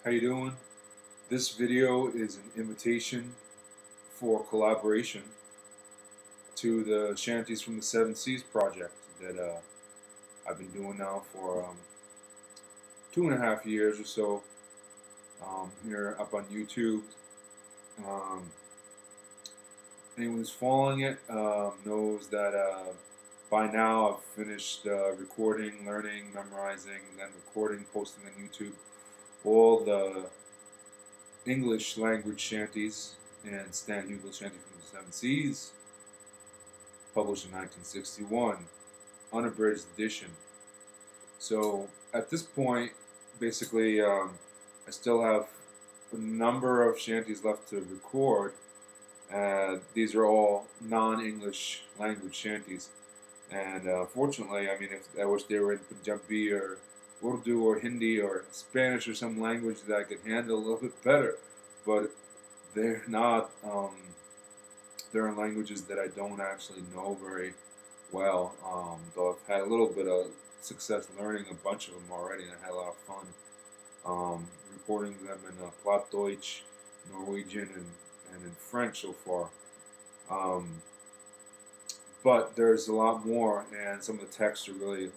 How you doing? This video is an invitation for collaboration to the Shanties from the Seven Seas project that I've been doing now for 2.5 years or so here up on YouTube. Um, Anyone who's following it knows that by now I've finished recording, learning, memorizing, then recording, posting on YouTube all the English language shanties and Stan Hugel's Shanty from the Seven Seas, published in 1961, unabridged edition. So at this point, basically, I still have a number of shanties left to record. These are all non-English language shanties, and fortunately, I mean, if I wish they were in Punjabi or Urdu or Hindi or Spanish or some language that I could handle a little bit better, but they're not. They're in languages that I don't actually know very well. Though I've had a little bit of success learning a bunch of them already, and I had a lot of fun recording them in Plattdeutsch, Norwegian, and in French so far. But there's a lot more, and some of the texts are really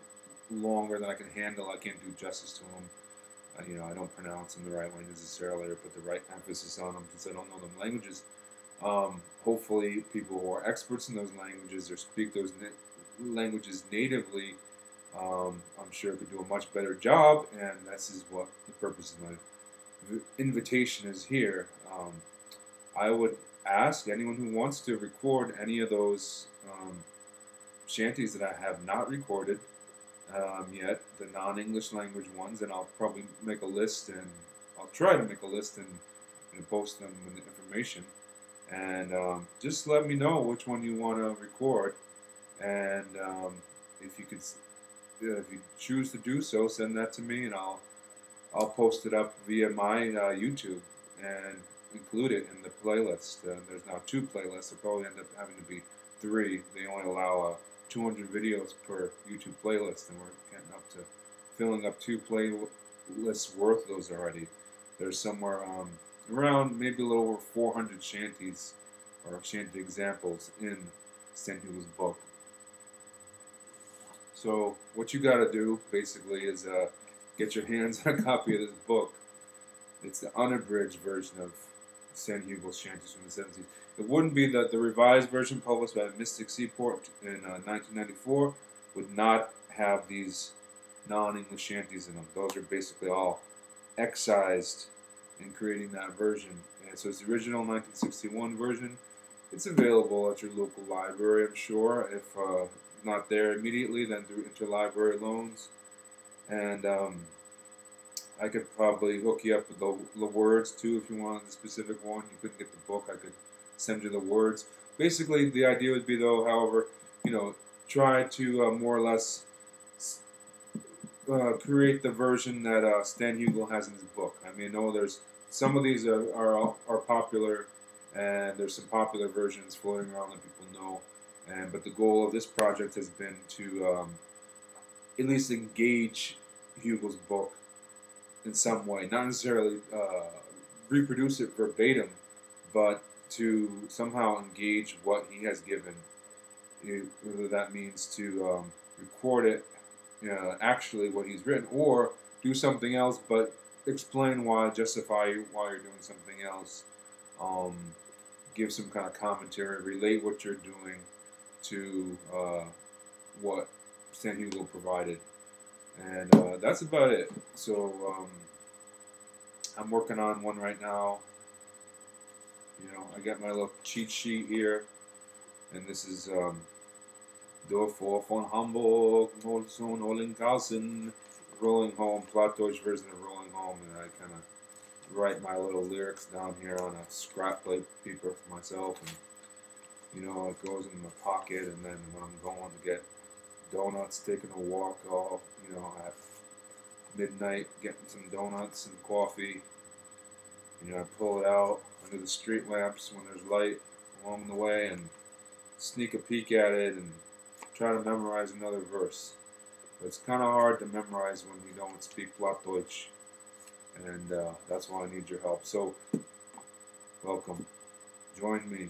longer than I can handle. I can't do justice to them. I don't pronounce them the right way necessarily, or put the right emphasis on them since I don't know them languages. Hopefully, people who are experts in those languages or speak those languages natively, I'm sure could do a much better job, and this is what the purpose of my invitation is here. I would ask anyone who wants to record any of those shanties that I have not recorded yet, the non-English language ones, and I'll probably make a list, and I'll try to make a list and post them with the information. And just let me know which one you want to record, and if you could, if you choose to do so, send that to me, and I'll post it up via my YouTube and include it in the playlist. There's now 2 playlists. There'll probably end up having to be 3. They only allow 200 videos per YouTube playlist, and we're getting up to filling up 2 playlists worth of those already. There's somewhere around maybe a little over 400 shanties or shanty examples in Stan Hugel's book. So what you got to do basically is get your hands on a copy of this book. It's the unabridged version of Stan Hugel's Shanties from the 70s. It wouldn't be the revised version published by Mystic Seaport in 1994 would not have these non-English shanties in them. Those are basically all excised in creating that version. And so it's the original 1961 version. It's available at your local library, I'm sure. If not there immediately, then through interlibrary loans. And I could probably hook you up with the words too if you wanted the specific one. You couldn't get the book, I could send you the words. Basically, the idea would be, though, however, try to more or less create the version that Stan Hugel has in his book. I mean, there's some of these are popular, and there's some popular versions floating around that people know. But the goal of this project has been to at least engage Hugel's book in some way, not necessarily reproduce it verbatim, but to somehow engage what he has given, whether that means to record it, actually what he's written, or do something else, but explain why, justify why you're doing something else, give some kind of commentary, relate what you're doing to what Stan Hugel provided. And that's about it. So I'm working on one right now. I got my little cheat sheet here, and this is Dorf von Hamburg, Nordson, Ollinghausen, Rolling Home, Plattdeutsch version of Rolling Home, and I kind of write my little lyrics down here on a scrap paper for myself, and it goes in my pocket, and then when I'm going to get donuts, taking a walk off, at midnight, getting some donuts and coffee, I pull it out under the street lamps when there's light along the way and sneak a peek at it and try to memorize another verse. But it's kind of hard to memorize when you don't speak Plattdeutsch. and that's why I need your help. So, welcome. Join me.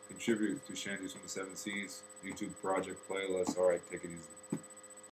Contribute to Chanties from the Seven Seas YouTube project playlist. All right, take it easy.